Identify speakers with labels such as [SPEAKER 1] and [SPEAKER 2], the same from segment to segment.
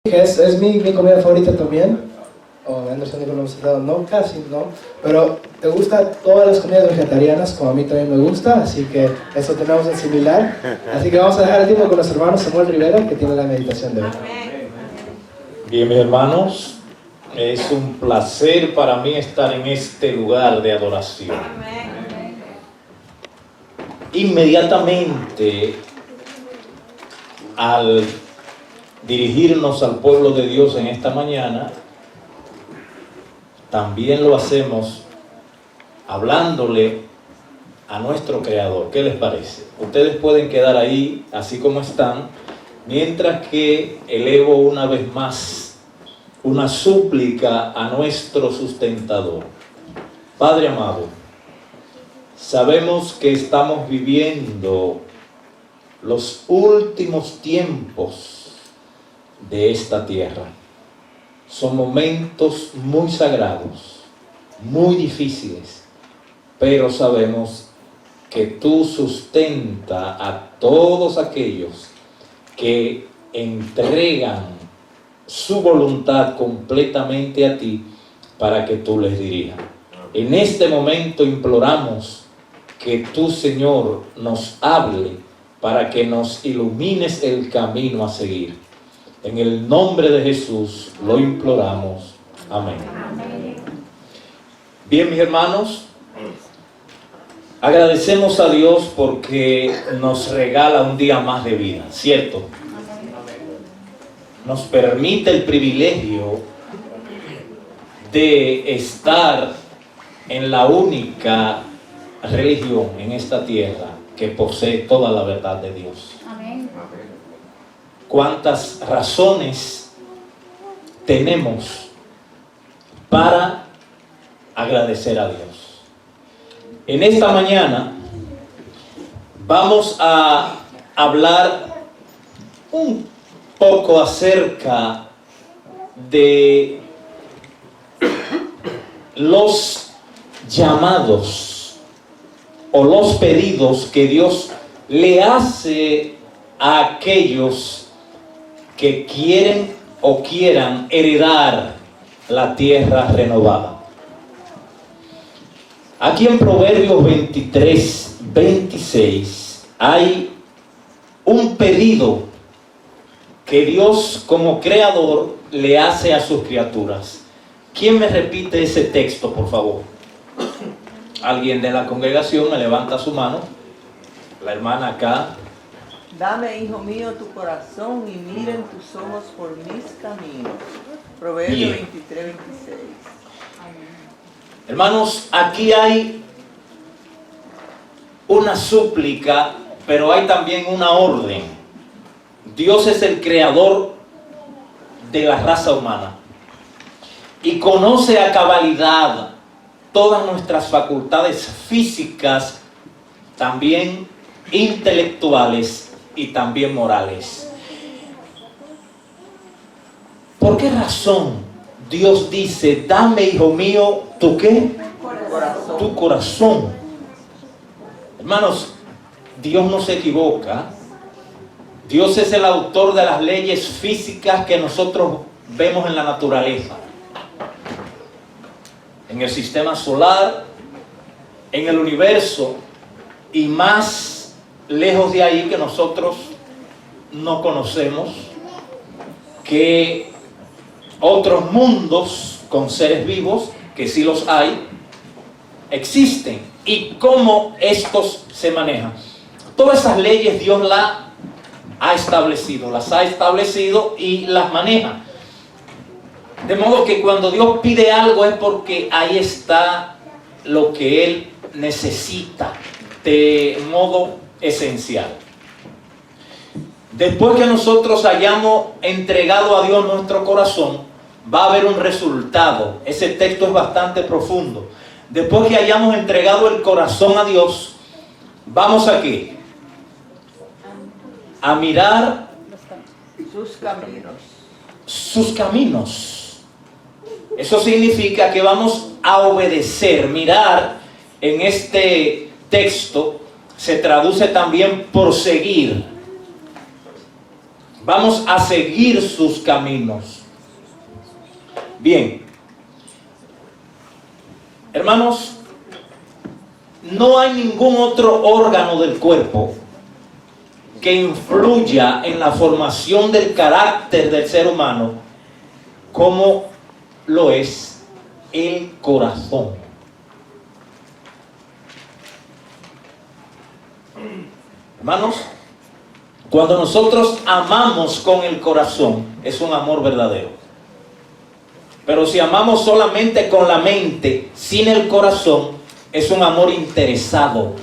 [SPEAKER 1] Que es mi comida favorita también. O Anderson dijo, no, casi no. Pero te gustan todas las comidas vegetarianas, como a mí también me gusta, así que eso tenemos en similar. Así que vamos a dejar el tiempo con nuestro hermano Samuel Rivera, que tiene la meditación de hoy.
[SPEAKER 2] Bien, mis hermanos, es un placer para mí estar en este lugar de adoración. Inmediatamente, al dirigirnos al pueblo de Dios en esta mañana, también lo hacemos hablándole a nuestro Creador. ¿Qué les parece? Ustedes pueden quedar ahí así como están, mientras que elevo una vez más una súplica a nuestro sustentador. Padre amado, sabemos que estamos viviendo los últimos tiempos de esta tierra. Son momentos muy sagrados, muy difíciles, pero sabemos que tú sustentas a todos aquellos que entregan su voluntad completamente a ti para que tú les dirijas. En este momento imploramos que tú, Señor, nos hable para que nos ilumines el camino a seguir. En el nombre de Jesús lo imploramos. Amén. Bien, mis hermanos, agradecemos a Dios porque nos regala un día más de vida, ¿cierto? Nos permite el privilegio de estar en la única religión en esta tierra que posee toda la verdad de Dios.
[SPEAKER 3] Amén.
[SPEAKER 2] ¿Cuántas razones tenemos para agradecer a Dios? En esta mañana vamos a hablar un poco acerca de los llamados o los pedidos que Dios le hace a aquellos que quieren o quieran heredar la tierra renovada. Aquí en Proverbios 23, 26 hay un pedido que Dios como creador le hace a sus criaturas. ¿Quién me repite ese texto, por favor? Alguien de la congregación me levanta su mano. La hermana acá.
[SPEAKER 4] Dame, hijo mío, tu corazón y miren tus ojos por mis caminos. Proverbios 23, 26.
[SPEAKER 2] Hermanos, aquí hay una súplica, pero hay también una orden. Dios es el creador de la raza humana y conoce a cabalidad todas nuestras facultades físicas, también intelectuales y también morales. ¿Por qué razón Dios dice, dame, hijo mío, ¿tu qué?
[SPEAKER 4] Corazón.
[SPEAKER 2] Tu corazón. Hermanos, Dios no se equivoca. Dios es el autor de las leyes físicas que nosotros vemos en la naturaleza, en el sistema solar, en el universo y más lejos de ahí que nosotros no conocemos, que otros mundos con seres vivos, que sí los hay, existen y cómo estos se manejan. Todas esas leyes Dios las ha establecido y las maneja. De modo que cuando Dios pide algo es porque ahí está lo que Él necesita de modo esencial. Después que nosotros hayamos entregado a Dios nuestro corazón, va a haber un resultado. Ese texto es bastante profundo. Después que hayamos entregado el corazón a Dios, vamos aquí a mirar sus caminos. Eso significa que vamos a obedecer. Mirar en este texto se traduce también por seguir. Vamos a seguir sus caminos. Bien, hermanos, no hay ningún otro órgano del cuerpo que influya en la formación del carácter del ser humano como lo es el corazón. Hermanos, cuando nosotros amamos con el corazón, es un amor verdadero. Pero si amamos solamente con la mente, sin el corazón, es un amor interesado,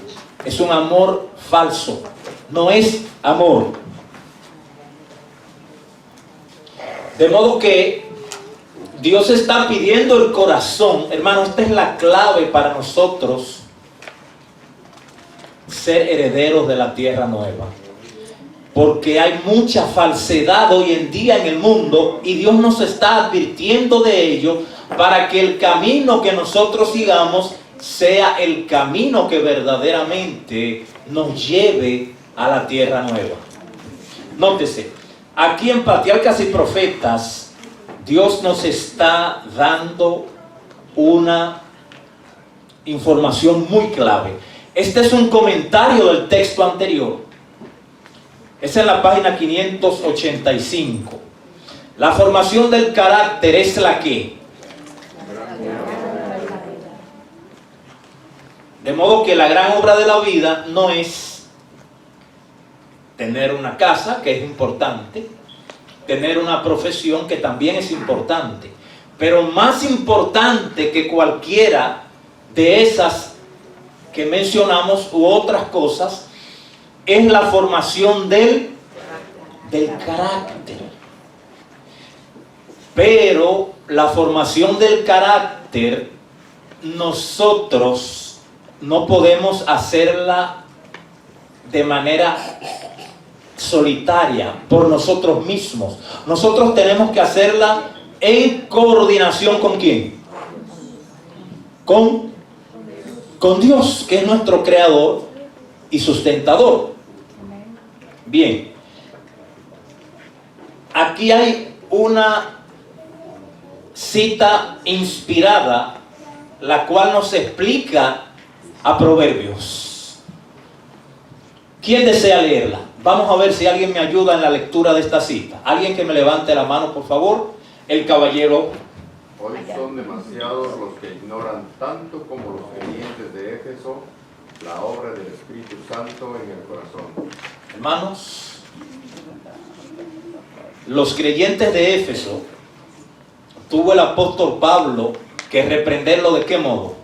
[SPEAKER 2] es un amor falso, no es amor. De modo que Dios está pidiendo el corazón, hermanos. Esta es la clave para nosotros ser herederos de la tierra nueva. Porque hay mucha falsedad hoy en día en el mundo y Dios nos está advirtiendo de ello para que el camino que nosotros sigamos sea el camino que verdaderamente nos lleve a la tierra nueva. Nótese, aquí en Patriarcas y Profetas, Dios nos está dando una información muy clave. Este es un comentario del texto anterior. Es en la página 585. La formación del carácter es la que. De modo que la gran obra de la vida no es tener una casa, que es importante, tener una profesión, que también es importante, pero más importante que cualquiera de esas que mencionamos u otras cosas es la formación del carácter. Pero la formación del carácter nosotros no podemos hacerla de manera solitaria, por nosotros mismos. Nosotros tenemos que hacerla en coordinación ¿con quién? Con Dios, que es nuestro creador y sustentador. Bien, aquí hay una cita inspirada, la cual nos explica a Proverbios. ¿Quién desea leerla? Vamos a ver si alguien me ayuda en la lectura de esta cita. Alguien que me levante la mano, por favor. El caballero.
[SPEAKER 3] Hoy son demasiados los que ignoran, tanto como los creyentes de Éfeso, la obra del Espíritu Santo en el corazón.
[SPEAKER 2] Hermanos, los creyentes de Éfeso, tuvo el apóstol Pablo que reprenderlo. ¿De qué modo?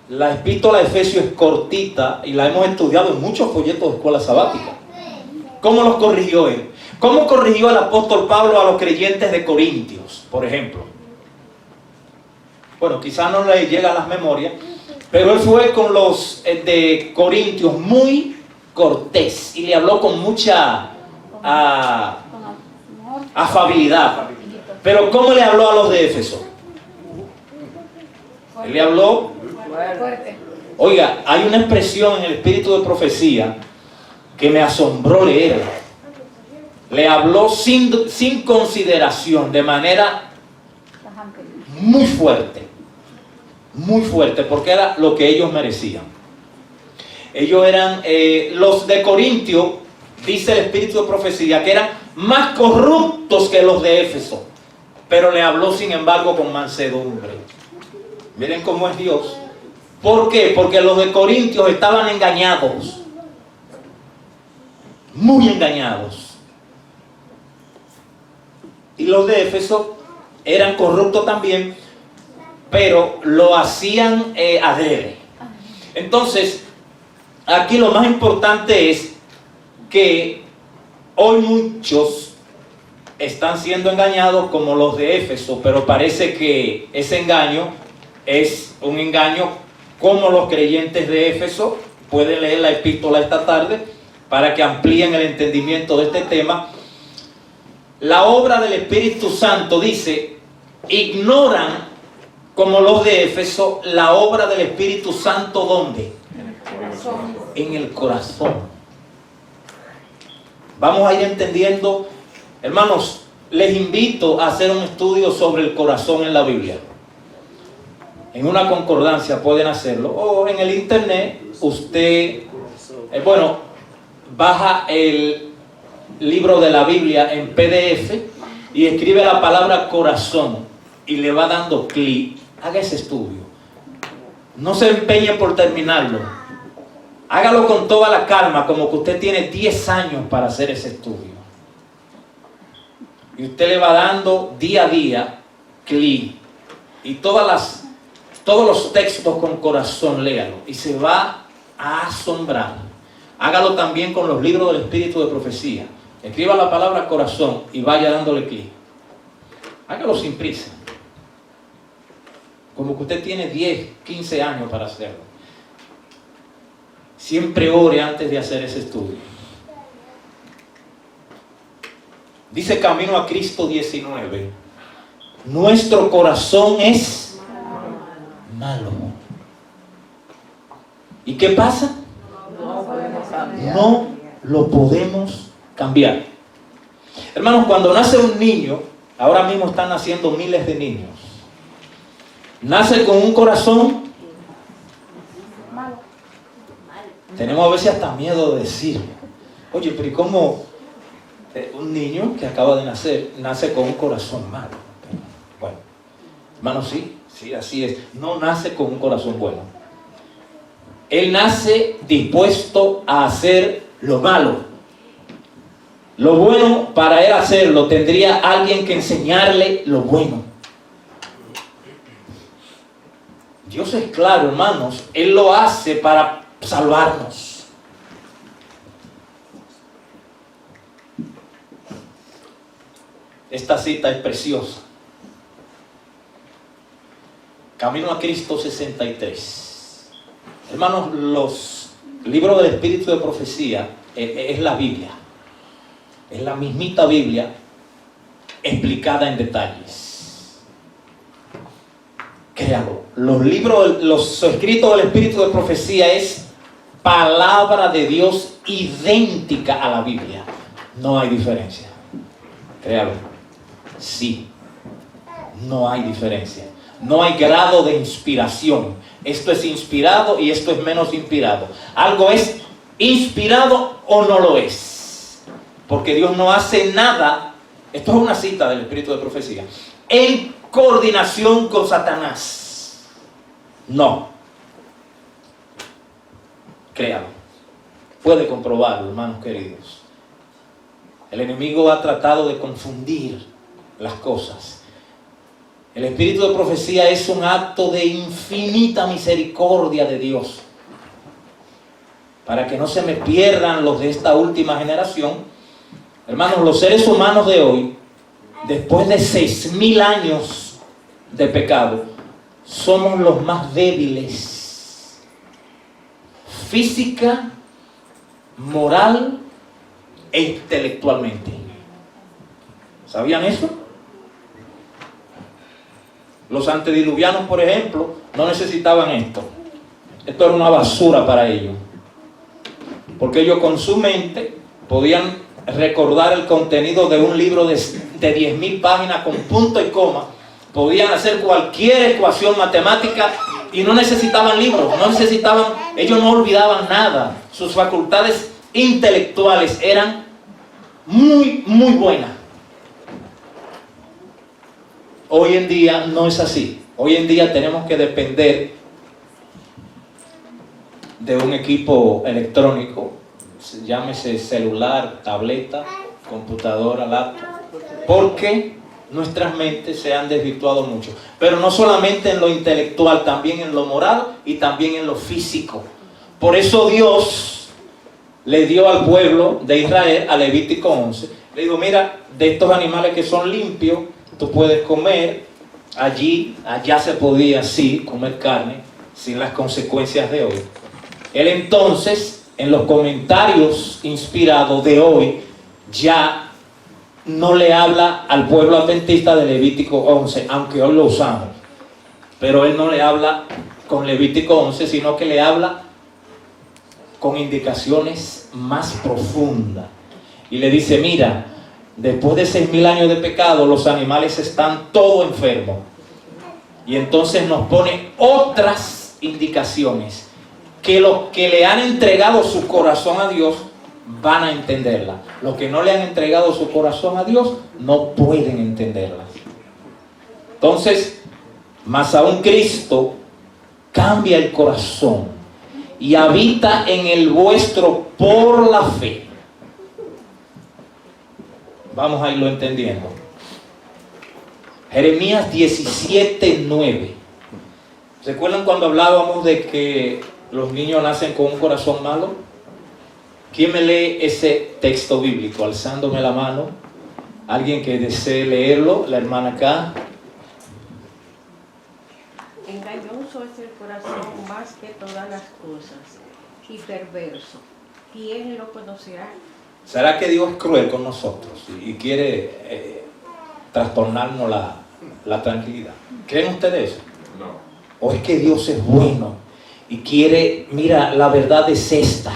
[SPEAKER 2] La epístola de Efesios es cortita y la hemos estudiado en muchos folletos de escuela sabática. ¿Cómo los corrigió él? ¿Cómo corrigió el apóstol Pablo a los creyentes de Corintios, por ejemplo? Bueno, quizás no le llega a las memorias, pero él fue con los de Corintios muy cortés y le habló con mucha afabilidad. Pero ¿cómo le habló a los de Éfeso? Él le habló. Oiga, hay una expresión en el espíritu de profecía que me asombró leer. Le habló sin consideración, de manera muy fuerte, porque era lo que ellos merecían. Ellos eran, los de Corintio, dice el espíritu de profecía, que eran más corruptos que los de Éfeso, pero le habló sin embargo con mansedumbre. Miren cómo es Dios. ¿Por qué? Porque los de Corintios estaban engañados, muy engañados. Y los de Éfeso eran corruptos también, pero lo hacían adrede. Entonces, aquí lo más importante es que hoy muchos están siendo engañados como los de Éfeso, pero parece que ese engaño es un engaño como los creyentes de Éfeso. Pueden leer la epístola esta tarde para que amplíen el entendimiento de este tema. La obra del Espíritu Santo, dice, ignoran como los de Éfeso la obra del Espíritu Santo. ¿Dónde? En el corazón. Vamos a ir entendiendo, hermanos, les invito a hacer un estudio sobre el corazón en la Biblia. En una concordancia pueden hacerlo, o en el internet usted, baja el libro de la Biblia en PDF y escribe la palabra corazón y le va dando clic. Haga ese estudio. No se empeñe por terminarlo. Hágalo con toda la calma, como que usted tiene 10 años para hacer ese estudio. Y usted le va dando día a día clic. Y todos los textos con corazón, léalo. Y se va a asombrar. Hágalo también con los libros del Espíritu de Profecía. Escriba la palabra corazón y vaya dándole clic. Hágalo sin prisa. Como que usted tiene 10, 15 años para hacerlo. Siempre ore antes de hacer ese estudio. Dice Camino a Cristo 19. Nuestro corazón es malo. ¿Y qué pasa? No lo podemos cambiar. Hermanos, cuando nace un niño, ahora mismo están naciendo miles de niños. Nace con un corazón. Tenemos a veces hasta miedo de decir, oye, pero ¿y cómo un niño que acaba de nacer nace con un corazón malo? Bueno, hermanos, sí, así es. No nace con un corazón bueno. Él nace dispuesto a hacer lo malo. Lo bueno, para él hacerlo, tendría alguien que enseñarle lo bueno. Dios es claro, hermanos. Él lo hace para salvarnos. Esta cita es preciosa. Camino a Cristo 63. Hermanos, los libros del Espíritu de Profecía es la Biblia. Es la mismita Biblia explicada en detalles. Créalo. Los escritos del Espíritu de Profecía es palabra de Dios idéntica a la Biblia. No hay diferencia. Créalo. Sí. No hay diferencia. No hay grado de inspiración. Esto es inspirado y esto es menos inspirado. Algo es inspirado o no lo es. Porque Dios no hace nada. Esto es una cita del Espíritu de Profecía. En coordinación con Satanás. No. Créalo. Puede comprobarlo, hermanos queridos. El enemigo ha tratado de confundir las cosas. El Espíritu de Profecía es un acto de infinita misericordia de Dios. Para que no se me pierdan los de esta última generación. Hermanos, los seres humanos de hoy, después de 6,000 años de pecado, somos los más débiles. Física, moral e intelectualmente. ¿Sabían eso? Los antediluvianos, por ejemplo, no necesitaban esto. Esto era una basura para ellos. Porque ellos con su mente podían recordar el contenido de un libro de 10,000 páginas con punto y coma. Podían hacer cualquier ecuación matemática y no necesitaban libros, ellos no olvidaban nada. Sus facultades intelectuales eran muy, muy buenas. Hoy en día no es así. Hoy en día tenemos que depender de un equipo electrónico, llámese celular, tableta, computadora, laptop, porque nuestras mentes se han desvirtuado mucho. Pero no solamente en lo intelectual, también en lo moral y también en lo físico. Por eso Dios le dio al pueblo de Israel, a Levítico 11, le dijo, mira, de estos animales que son limpios, tú puedes comer. Allá se podía sí comer carne sin las consecuencias de hoy. Él entonces, en los comentarios inspirados de hoy, ya no le habla al pueblo adventista de Levítico 11, aunque hoy lo usamos. Pero él no le habla con Levítico 11, sino que le habla con indicaciones más profundas. y le dice, mira, después de 6.000 años de pecado, los animales están todos enfermos. Y entonces nos pone otras indicaciones, que los que le han entregado su corazón a Dios van a entenderla. Los que no le han entregado su corazón a Dios no pueden entenderla. Entonces, más aún Cristo cambia el corazón y habita en el vuestro por la fe. Vamos a irlo entendiendo. Jeremías 17:9. ¿Recuerdan cuando hablábamos de que los niños nacen con un corazón malo? ¿Quién me lee ese texto bíblico? Alzándome la mano. ¿Alguien que desee leerlo? La hermana acá.
[SPEAKER 5] Engañoso es el corazón más que todas las cosas y perverso. ¿Quién lo conocerá?
[SPEAKER 2] ¿Será que Dios es cruel con nosotros y quiere trastornarnos la tranquilidad? ¿Creen ustedes eso?
[SPEAKER 3] No.
[SPEAKER 2] ¿O es que Dios es bueno y quiere, mira, la verdad es esta?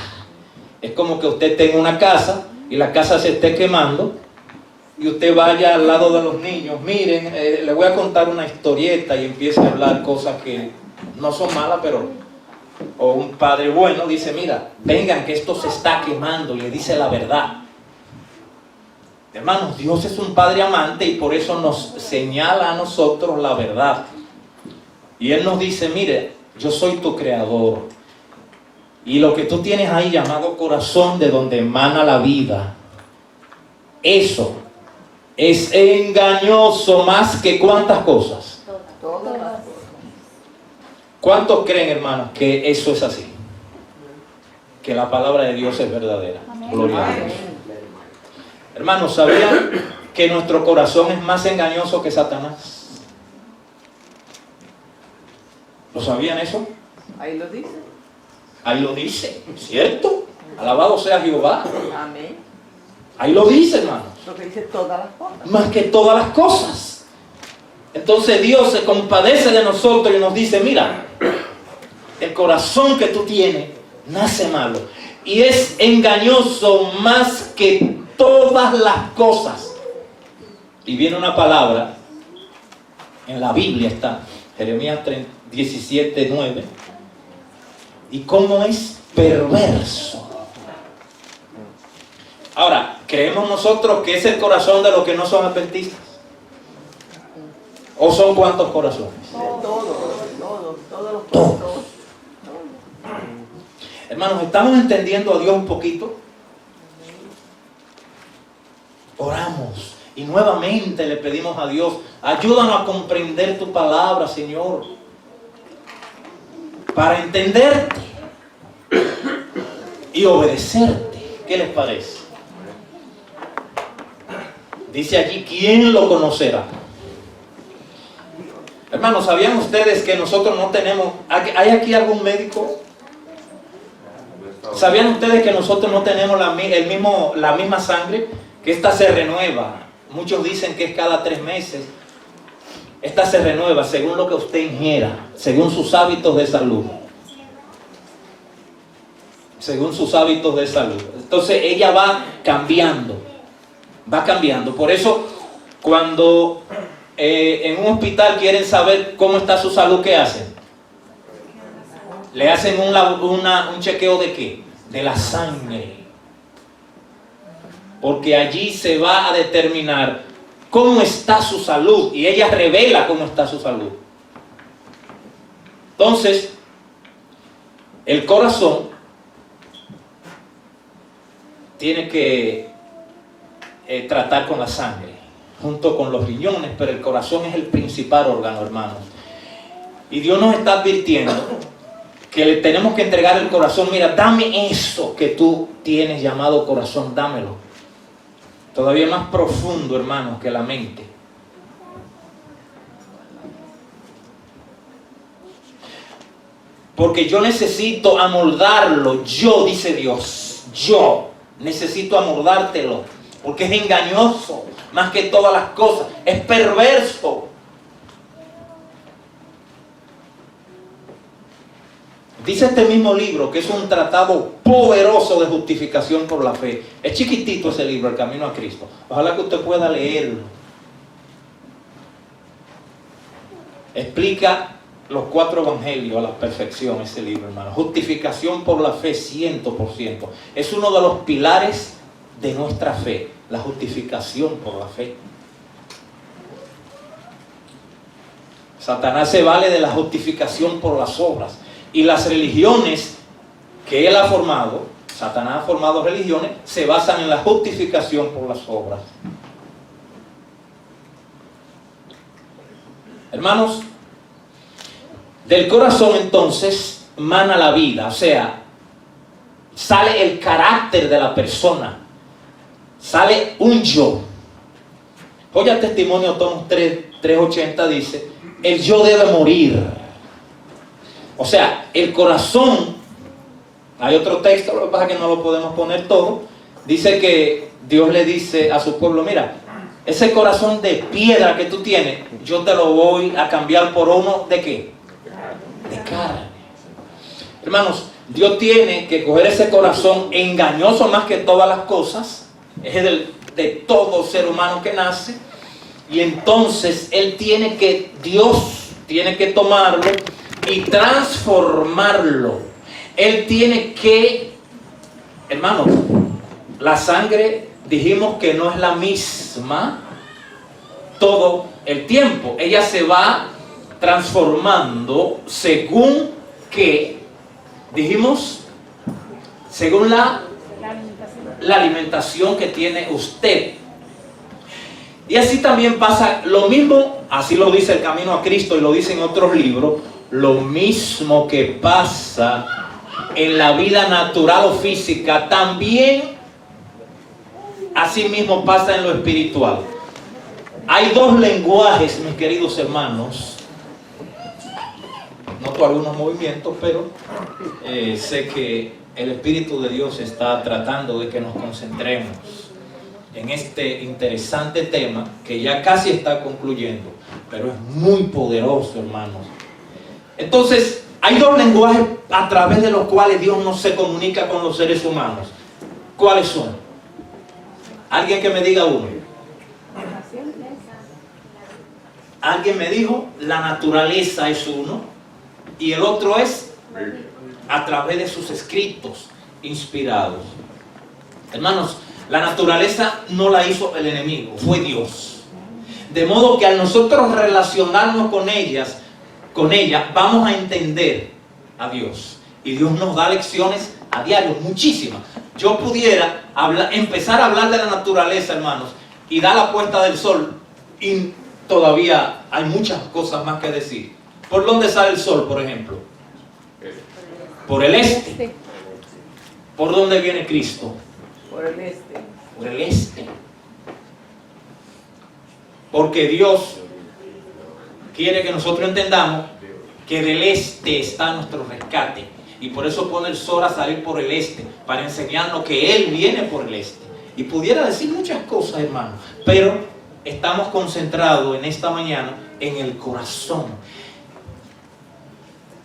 [SPEAKER 2] Es como que usted tenga una casa y la casa se esté quemando y usted vaya al lado de los niños, miren, le voy a contar una historieta, y empiece a hablar cosas que no son malas, pero, o un padre bueno dice, mira, vengan que esto se está quemando, y le dice la verdad. Hermanos, Dios es un Padre amante y por eso nos señala a nosotros la verdad. Y Él nos dice, mire, yo soy tu creador. Y lo que tú tienes ahí llamado corazón, de donde emana la vida, eso es engañoso más que ¿cuántas cosas?
[SPEAKER 4] Todas las cosas.
[SPEAKER 2] ¿Cuántos creen, hermanos, que eso es así? Que la palabra de Dios es verdadera. Gloria a Dios. Hermanos, ¿sabían que nuestro corazón es más engañoso que Satanás? ¿Lo sabían eso?
[SPEAKER 4] Ahí lo dice.
[SPEAKER 2] Ahí lo dice, ¿cierto? Alabado sea Jehová.
[SPEAKER 4] Amén.
[SPEAKER 2] Ahí lo dice, hermanos.
[SPEAKER 4] Lo que dice todas las cosas.
[SPEAKER 2] Más que todas las cosas. Entonces Dios se compadece de nosotros y nos dice, mira, el corazón que tú tienes nace malo y es engañoso más que todas las cosas. Y viene una palabra, en la Biblia está, Jeremías 17:9, y cómo es perverso. Ahora, ¿creemos nosotros que es el corazón de los que no son adventistas? ¿O son cuántos corazones?
[SPEAKER 4] Todos los
[SPEAKER 2] Todos.
[SPEAKER 4] todos.
[SPEAKER 2] Hermanos, ¿estamos entendiendo a Dios un poquito? Oramos y nuevamente le pedimos a Dios, ayúdanos a comprender tu palabra, Señor, para entenderte y obedecerte. ¿Qué les parece? Dice allí, ¿quién lo conocerá? Hermanos, ¿sabían ustedes que nosotros no tenemos... ¿Hay aquí algún médico? ¿Sabían ustedes que nosotros no tenemos la misma sangre? Que esta se renueva. Muchos dicen que es cada 3 meses. Esta se renueva según lo que usted ingiera, según sus hábitos de salud. Según sus hábitos de salud. Entonces ella va cambiando. Va cambiando. Por eso, cuando en un hospital quieren saber cómo está su salud, ¿qué hacen? Le hacen un chequeo ¿de qué? De la sangre. Porque allí se va a determinar cómo está su salud. Y ella revela cómo está su salud. Entonces, el corazón tiene que tratar con la sangre, junto con los riñones, pero el corazón es el principal órgano, hermanos. Y Dios nos está advirtiendo que le tenemos que entregar el corazón. Mira, dame eso que tú tienes llamado corazón, dámelo. Todavía más profundo, hermanos, que la mente. Porque yo necesito amoldarlo. Yo, dice Dios, yo necesito amoldártelo. Porque es engañoso, más que todas las cosas. Es perverso. Dice este mismo libro que es un tratado poderoso de justificación por la fe. Es chiquitito ese libro, El Camino a Cristo. Ojalá que usted pueda leerlo. Explica los 4 evangelios a la perfección ese libro, hermano. Justificación por la fe 100%. Es uno de los pilares de nuestra fe, la justificación por la fe. Satanás se vale de la justificación por las obras. Y las religiones que él ha formado, Satanás ha formado religiones, se basan en la justificación por las obras. Hermanos, del corazón entonces mana la vida, o sea, sale el carácter de la persona, sale un yo. Joya Testimonio, Tom 380 dice, el yo debe morir. O sea, el corazón, hay otro texto, lo que pasa es que no lo podemos poner todo, dice que Dios le dice a su pueblo, mira, ese corazón de piedra que tú tienes, yo te lo voy a cambiar por uno ¿de qué? De carne. Hermanos, Dios tiene que coger ese corazón engañoso más que todas las cosas, es de todo ser humano que nace, y entonces Dios tiene que tomarlo y transformarlo. Él tiene que, hermanos, la sangre dijimos que no es la misma todo el tiempo. Ella se va transformando según que, dijimos, según la alimentación que tiene usted. Y así también pasa lo mismo, así lo dice El Camino a Cristo y lo dicen otros libros, lo mismo que pasa en la vida natural o física, también así mismo pasa en lo espiritual. Hay 2 lenguajes, mis queridos hermanos. Noto algunos movimientos, pero sé que el Espíritu de Dios está tratando de que nos concentremos en este interesante tema que ya casi está concluyendo, pero es muy poderoso, hermanos. Entonces, hay 2 lenguajes a través de los cuales Dios no se comunica con los seres humanos. ¿Cuáles son? Alguien que me diga uno. Alguien me dijo, la naturaleza es uno, y el otro es a través de sus escritos inspirados. Hermanos, la naturaleza no la hizo el enemigo, fue Dios. De modo que al nosotros relacionarnos con ella, vamos a entender a Dios. Y Dios nos da lecciones a diario, muchísimas. Yo pudiera empezar a hablar de la naturaleza, hermanos, y dar la puesta del sol, y todavía hay muchas cosas más que decir. ¿Por dónde sale el sol, por ejemplo? Por el este. ¿Por dónde viene Cristo?
[SPEAKER 4] Por el este.
[SPEAKER 2] Por el este. Porque Dios quiere que nosotros entendamos que del este está nuestro rescate. Y por eso pone el sol a salir por el este, para enseñarnos que Él viene por el este. Y pudiera decir muchas cosas, hermano, pero estamos concentrados en esta mañana en el corazón.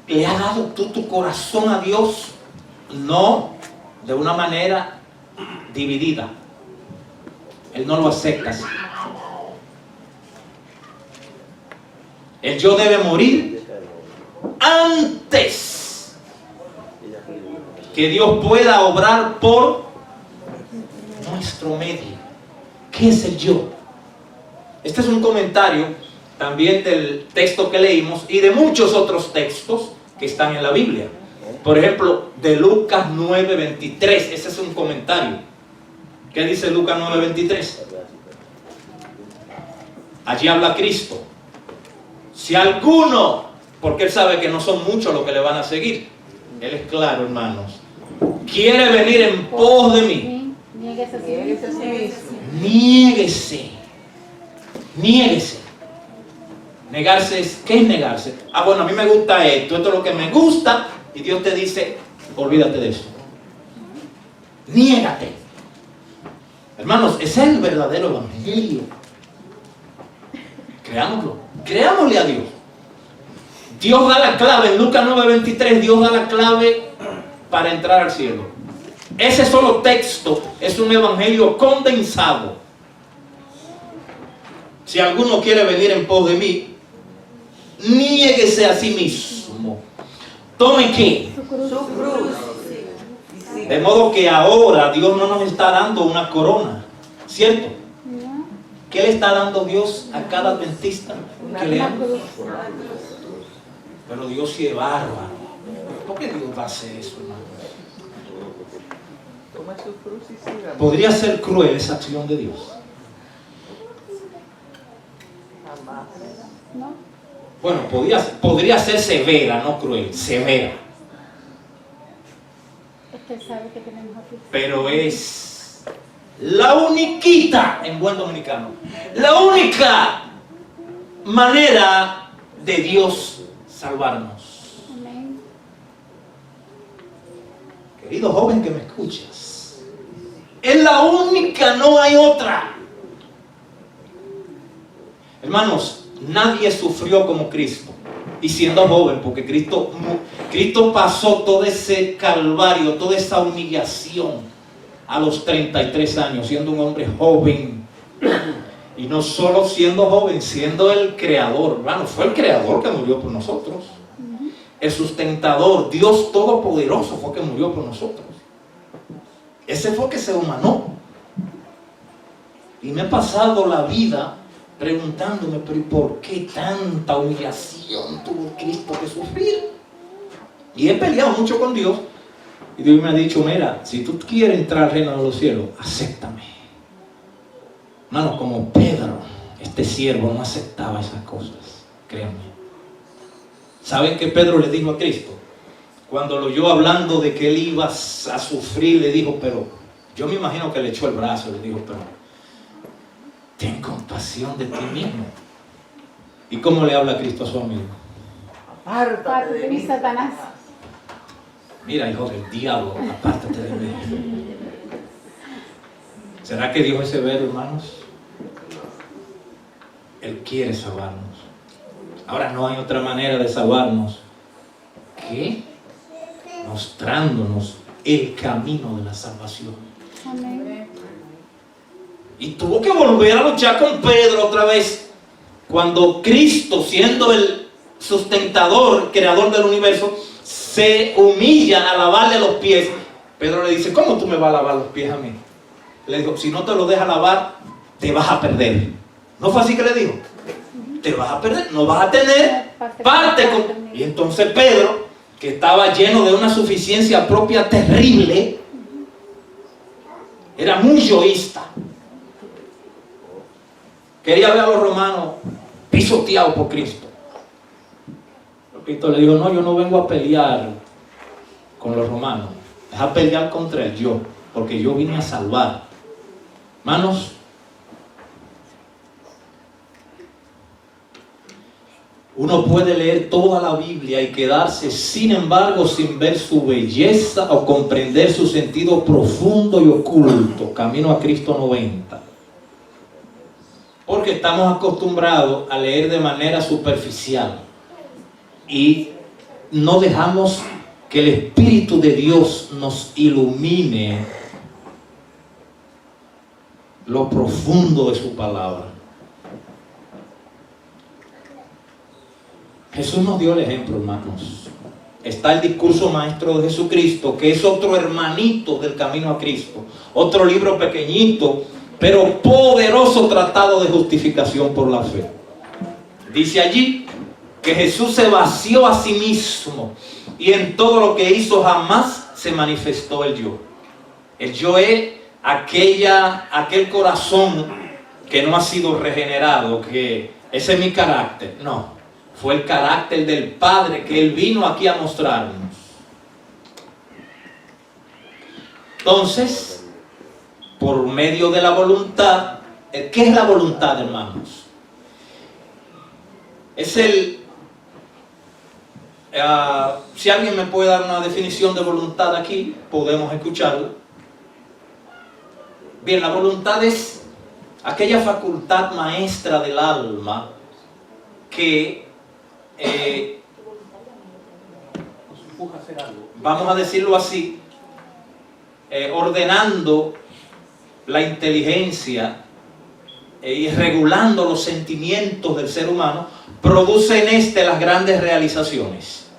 [SPEAKER 2] ¿Le has dado tú tu corazón a Dios? No de una manera dividida. Él no lo acepta así. El yo debe morir antes que Dios pueda obrar por nuestro medio. ¿Qué es el yo? Este es un comentario también del texto que leímos y de muchos otros textos que están en la Biblia. Por ejemplo, de Lucas 9:23. Ese es un comentario. ¿Qué dice Lucas 9:23? Allí habla Cristo. Si alguno, porque Él sabe que no son muchos los que le van a seguir, Él es claro, hermanos, quiere venir en pos de mí,
[SPEAKER 5] Niéguese a sí
[SPEAKER 4] Niéguese a sí mismo.
[SPEAKER 2] niéguese. Niéguese. Negarse es, ¿qué es negarse? Ah, bueno, a mí me gusta esto es lo que me gusta, y Dios te dice, olvídate de eso. Niégate. Hermanos, ese es el verdadero evangelio. Creámoslo. Creámosle a Dios. Dios da la clave, en Lucas 9:23, Dios da la clave para entrar al cielo. Ese solo texto es un evangelio condensado. Si alguno quiere venir en pos de mí, niéguese a sí mismo. ¿Tome qué?
[SPEAKER 4] Su cruz.
[SPEAKER 2] De modo que ahora Dios no nos está dando una corona, ¿cierto? ¿Qué le está dando Dios a cada adventista que leamos? Pero Dios sí es bárbaro. ¿Por qué Dios va a hacer eso, hermano?
[SPEAKER 4] Toma su cruz y siga.
[SPEAKER 2] ¿Podría ser cruel esa acción de Dios?
[SPEAKER 4] Jamás.
[SPEAKER 2] Bueno, podría ser severa, no cruel, severa.
[SPEAKER 6] Es que sabe que tenemos aquí.
[SPEAKER 2] Pero es la uniquita, en buen dominicano, la única manera de Dios salvarnos.
[SPEAKER 6] Amén.
[SPEAKER 2] Querido joven que me escuchas, es la única, no hay otra. Hermanos, nadie sufrió como Cristo. Y siendo joven, porque Cristo pasó todo ese calvario, toda esa humillación a los 33 años, siendo un hombre joven. Y no solo siendo joven, siendo el creador. Hermano, fue el creador que murió por nosotros. El sustentador, Dios Todopoderoso fue que murió por nosotros. Ese fue que se humanó. Y me he pasado la vida preguntándome, pero ¿y por qué tanta humillación tuvo Cristo que sufrir? Y he peleado mucho con Dios. Y Dios me ha dicho, mira, si tú quieres entrar al reino de los cielos, acéptame. Hermano, como Pedro, este siervo no aceptaba esas cosas, créanme. ¿Saben qué Pedro le dijo a Cristo? Cuando lo oyó hablando de que él iba a sufrir, le dijo, pero yo me imagino que le echó el brazo, le dijo, pero ten compasión de ti mismo. ¿Y cómo le habla Cristo a su amigo?
[SPEAKER 4] Apártate de mí,
[SPEAKER 6] Satanás.
[SPEAKER 2] Mira, hijo del diablo, apártate de mí. ¿Será que dijo ese verbo, hermanos? Él quiere salvarnos. Ahora no hay otra manera de salvarnos que mostrándonos el camino de la salvación.
[SPEAKER 6] Amén.
[SPEAKER 2] Y tuvo que volver a luchar con Pedro otra vez. Cuando Cristo, siendo el sustentador, creador del universo, se humilla a lavarle los pies. Pedro le dice, ¿cómo tú me vas a lavar los pies a mí? Le dijo, si no te lo dejas lavar, te vas a perder. ¿No fue así que le dijo? Te vas a perder, no vas a tener parte con... Y entonces Pedro, que estaba lleno de una suficiencia propia terrible, era muy yoísta. Quería ver a los romanos pisoteados por Cristo. Cristo le dijo, no, yo no vengo a pelear con los romanos, es a pelear contra el yo, porque yo vine a salvar. Hermanos, uno puede leer toda la Biblia y quedarse, sin embargo, sin ver su belleza o comprender su sentido profundo y oculto. Camino a Cristo 90. Porque estamos acostumbrados a leer de manera superficial y no dejamos que el Espíritu de Dios nos ilumine lo profundo de su palabra. Jesús nos dio el ejemplo, hermanos. Está el discurso maestro de Jesucristo, que es otro hermanito del camino a Cristo. Otro libro pequeñito, pero poderoso tratado de justificación por la fe. Dice allí que Jesús se vació a sí mismo y en todo lo que hizo jamás se manifestó el yo. El yo es aquel corazón que no ha sido regenerado, que ese es mi carácter. No, fue el carácter del Padre que Él vino aquí a mostrarnos. Entonces, por medio de la voluntad, ¿qué es la voluntad, hermanos? Es si alguien me puede dar una definición de voluntad aquí, podemos escucharlo. Bien, la voluntad es aquella facultad maestra del alma que
[SPEAKER 7] empuja a hacer algo.
[SPEAKER 2] Vamos a decirlo así, ordenando la inteligencia y regulando los sentimientos del ser humano, produce en este las grandes realizaciones.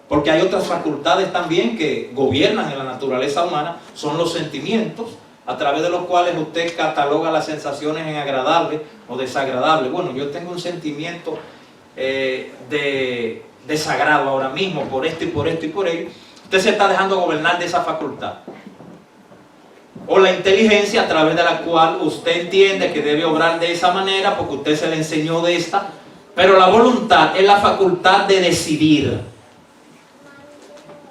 [SPEAKER 2] Porque hay otras facultades también que gobiernan en la naturaleza humana, son los sentimientos, a través de los cuales usted cataloga las sensaciones en agradables o desagradables. Bueno, yo tengo un sentimiento de desagrado ahora mismo por esto y por esto y por ello. Usted se está dejando gobernar de esa facultad. O la inteligencia, a través de la cual usted entiende que debe obrar de esa manera porque usted se le enseñó de esta. Pero la voluntad es la facultad de decidir.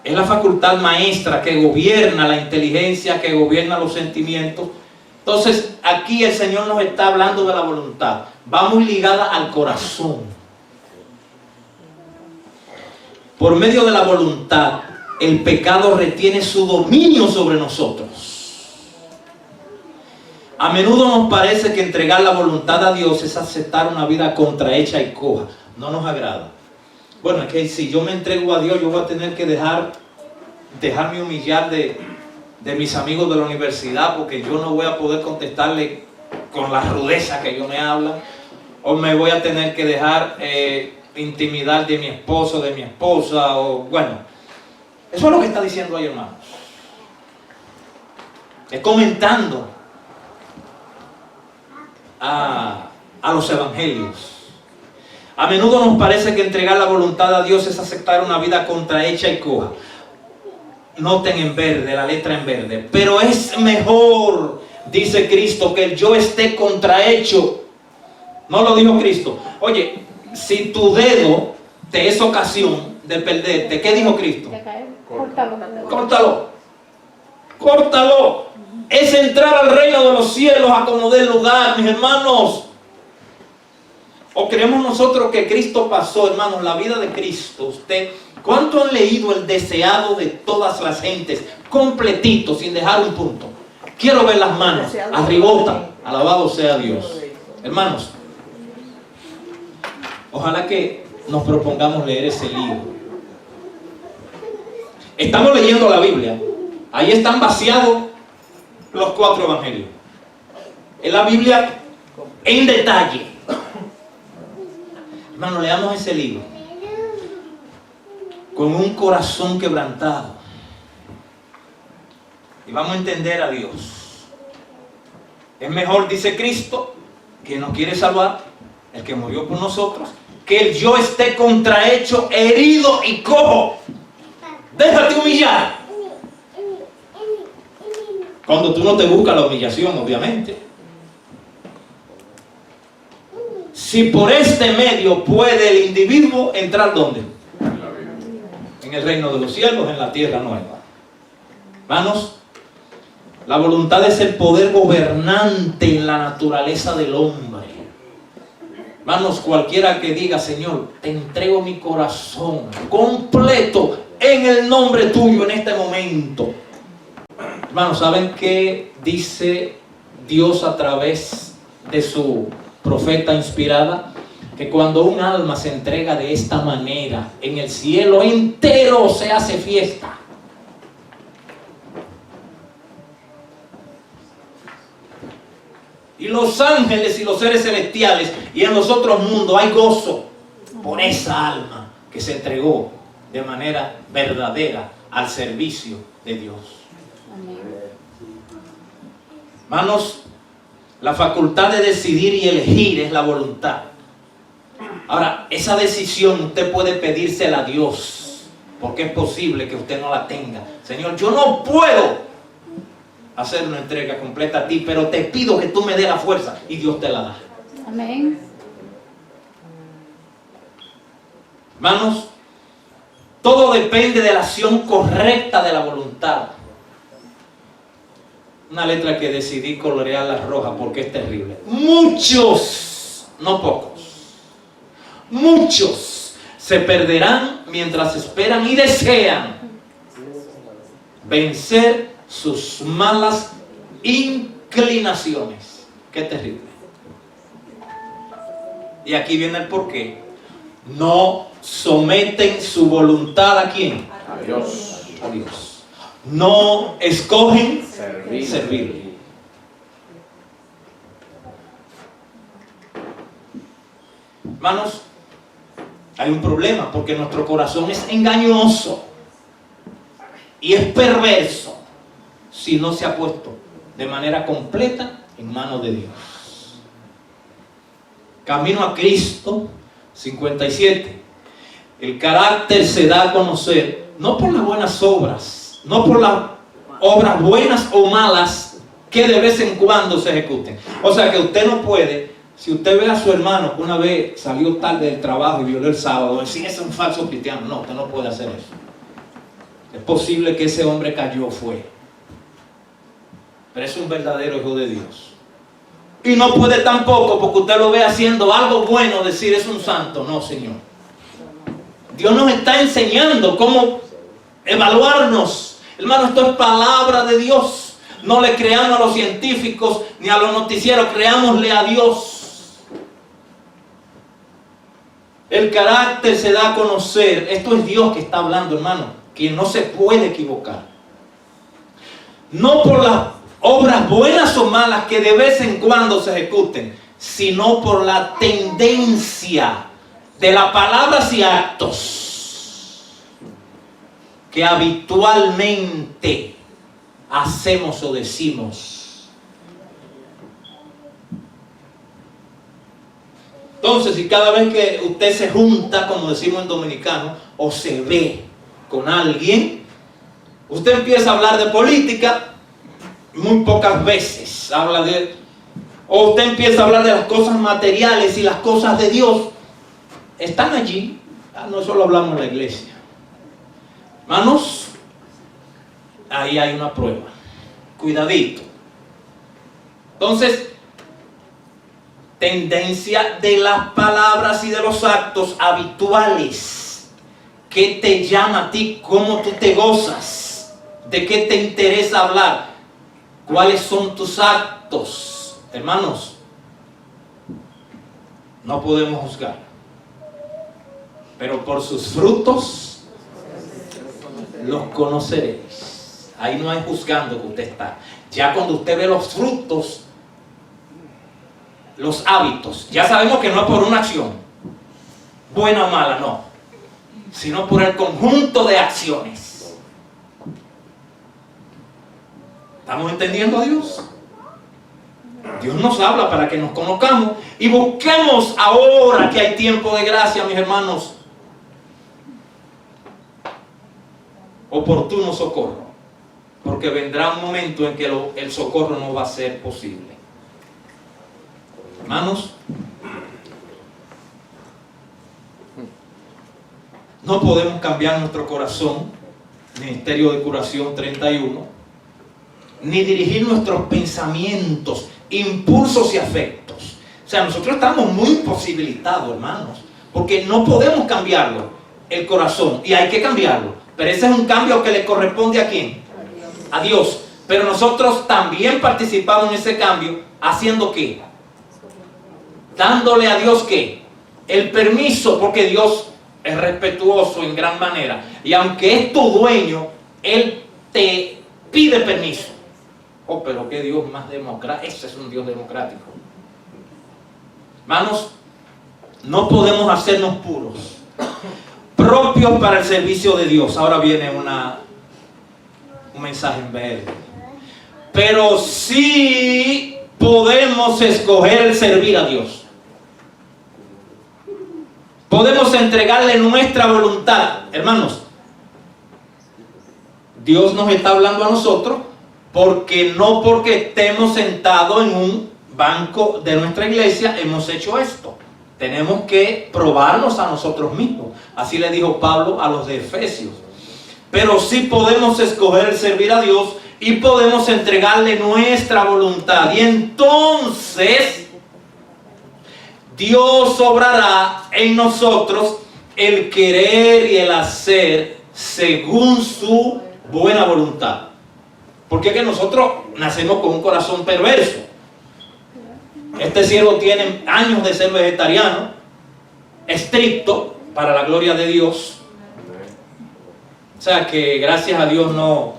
[SPEAKER 2] Es la facultad maestra que gobierna la inteligencia, que gobierna los sentimientos. Entonces, aquí el Señor nos está hablando de la voluntad. Va muy ligada al corazón. Por medio de la voluntad, el pecado retiene su dominio sobre nosotros. A menudo nos parece que entregar la voluntad a Dios es aceptar una vida contrahecha y coja. No nos agrada. Bueno, es que si yo me entrego a Dios, yo voy a tener que dejarme humillar de mis amigos de la universidad, porque yo no voy a poder contestarle con la rudeza que ellos me hablan, o me voy a tener que dejar intimidar de mi esposo, de mi esposa, o bueno, eso es lo que está diciendo ahí, hermanos. Es comentando a los evangelios. A menudo nos parece que entregar la voluntad a Dios es aceptar una vida contrahecha y coja. Noten en verde, la letra en verde. Pero es mejor, dice Cristo, que el yo esté contrahecho. No lo dijo Cristo. Oye, si tu dedo te es ocasión de perderte, ¿qué dijo Cristo?
[SPEAKER 6] Córtalo.
[SPEAKER 2] Córtalo. Córtalo. Es entrar al reino de los cielos a como dé lugar, mis hermanos. ¿O creemos nosotros que Cristo pasó, hermanos, la vida de Cristo? Usted, ¿cuánto han leído el deseado de todas las gentes, completito, sin dejar un punto? Quiero ver las manos, arribota, alabado sea Dios. Hermanos, ojalá que nos propongamos leer ese libro. Estamos leyendo la Biblia. Ahí están vaciados los 4 evangelios. En la Biblia, en detalle. Hermano, leamos ese libro con un corazón quebrantado y vamos a entender a Dios. Es mejor, dice Cristo, que nos quiere salvar, el que murió por nosotros, que el yo esté contrahecho, herido y cojo. Déjate humillar. Cuando tú no te buscas la humillación, obviamente. Si por este medio puede el individuo entrar, ¿dónde? En el reino de los cielos, en la tierra nueva. Hermanos, la voluntad es el poder gobernante en la naturaleza del hombre. Hermanos, cualquiera que diga, Señor, te entrego mi corazón completo en el nombre tuyo en este momento. Hermanos, ¿saben qué dice Dios a través de su profeta inspirada? Que cuando un alma se entrega de esta manera, en el cielo entero se hace fiesta. Y los ángeles y los seres celestiales y en los otros mundos hay gozo por esa alma que se entregó de manera verdadera al servicio de Dios. Hermanos, la facultad de decidir y elegir es la voluntad. Ahora, esa decisión usted puede pedírsela a Dios, porque es posible que usted no la tenga. Señor, yo no puedo hacer una entrega completa a ti, pero te pido que tú me des la fuerza, y Dios te la da.
[SPEAKER 6] Amén.
[SPEAKER 2] Hermanos, todo depende de la acción correcta de la voluntad. Una letra que decidí colorearla roja porque es terrible. Muchos, no pocos, muchos se perderán mientras esperan y desean vencer sus malas inclinaciones. Qué terrible. Y aquí viene el porqué. no someten su voluntad ¿a quién?
[SPEAKER 7] A Dios.
[SPEAKER 2] A Dios. No escogen
[SPEAKER 7] Servir.
[SPEAKER 2] servirle. Hermanos, hay un problema porque nuestro corazón es engañoso y es perverso si no se ha puesto de manera completa en manos de Dios. Camino a Cristo, 57. El carácter se da a conocer no por las buenas obras, no por las obras buenas o malas que de vez en cuando se ejecuten. O sea que usted no puede, si usted ve a su hermano que una vez salió tarde del trabajo y violó el sábado, decir ese es un falso cristiano. No, usted no puede hacer eso. Es posible que ese hombre cayó, fue. Pero es un verdadero hijo de Dios. Y no puede tampoco, porque usted lo ve haciendo algo bueno, decir es un santo. No, Señor. Dios nos está enseñando cómo evaluarnos. Hermano, esto es palabra de Dios. No le creamos a los científicos ni a los noticieros, creámosle a Dios. El carácter se da a conocer. Esto es Dios que está hablando, hermano, quien no se puede equivocar. No por las obras buenas o malas que de vez en cuando se ejecuten, sino por la tendencia de las palabras y actos que habitualmente hacemos o decimos. Entonces, si cada vez que usted se junta, como decimos en dominicano, o se ve con alguien, usted empieza a hablar de política, muy pocas veces habla de, o usted empieza a hablar de las cosas materiales y las cosas de Dios, están allí. No solo hablamos en la iglesia. Hermanos, ahí hay una prueba. Cuidadito. Entonces, tendencia de las palabras y de los actos habituales. ¿Qué te llama a ti? ¿Cómo tú te gozas? ¿De qué te interesa hablar? ¿Cuáles son tus actos? Hermanos, no podemos juzgar, pero por sus frutos los conoceréis. Ahí no hay juzgando que usted está. Ya cuando usted ve los frutos, los hábitos, ya sabemos que no es por una acción, buena o mala, no, sino por el conjunto de acciones. ¿Estamos entendiendo a Dios? Dios nos habla para que nos conozcamos y busquemos ahora que hay tiempo de gracia, mis hermanos, oportuno socorro, porque vendrá un momento en que el socorro no va a ser posible. Hermanos, no podemos cambiar nuestro corazón, Ministerio de Curación 31, ni dirigir nuestros pensamientos, impulsos y afectos. O sea, nosotros estamos muy imposibilitados, hermanos, porque no podemos cambiarlo, el corazón, y hay que cambiarlo. Pero ese es un cambio que le corresponde ¿a quién? A Dios. Pero nosotros también participamos en ese cambio, ¿haciendo qué? Dándole a Dios ¿qué? El permiso, porque Dios es respetuoso en gran manera. Y aunque es tu dueño, Él te pide permiso. Oh, pero qué Dios más democrático. Ese es un Dios democrático. Hermanos, no podemos hacernos puros, propios para el servicio de Dios. Ahora viene un mensaje en verde. Pero sí podemos escoger el servir a Dios. Podemos entregarle nuestra voluntad. Hermanos, Dios nos está hablando a nosotros porque estemos sentados en un banco de nuestra iglesia hemos hecho esto. Tenemos que probarnos a nosotros mismos. Así le dijo Pablo a los de Efesios. Pero sí podemos escoger servir a Dios y podemos entregarle nuestra voluntad. Y entonces Dios obrará en nosotros el querer y el hacer según su buena voluntad. Porque es que nosotros nacemos con un corazón perverso. Este siervo tiene años de ser vegetariano, estricto, para la gloria de Dios. O sea que gracias a Dios no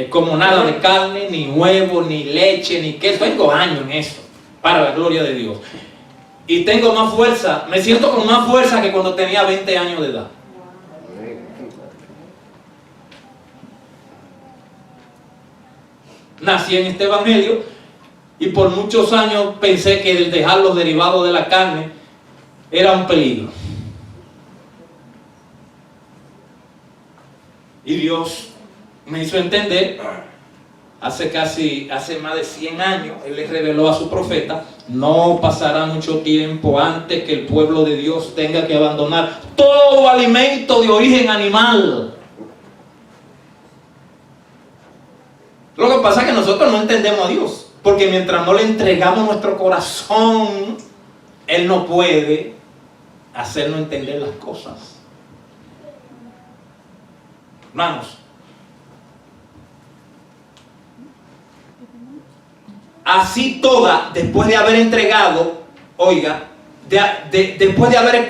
[SPEAKER 2] como nada de carne, ni huevo, ni leche, ni queso. Tengo años en eso, para la gloria de Dios. Y tengo más fuerza, me siento con más fuerza que cuando tenía 20 años de edad. Nací en este evangelio y por muchos años pensé que el dejar los derivados de la carne era un peligro. Y Dios me hizo entender, hace más de 100 años, Él le reveló a su profeta: no pasará mucho tiempo antes que el pueblo de Dios tenga que abandonar todo alimento de origen animal. Lo que pasa es que nosotros no entendemos a Dios, porque mientras no le entregamos nuestro corazón, Él no puede hacernos entender las cosas. Hermanos, así toda, después de haber entregado, oiga, después de haber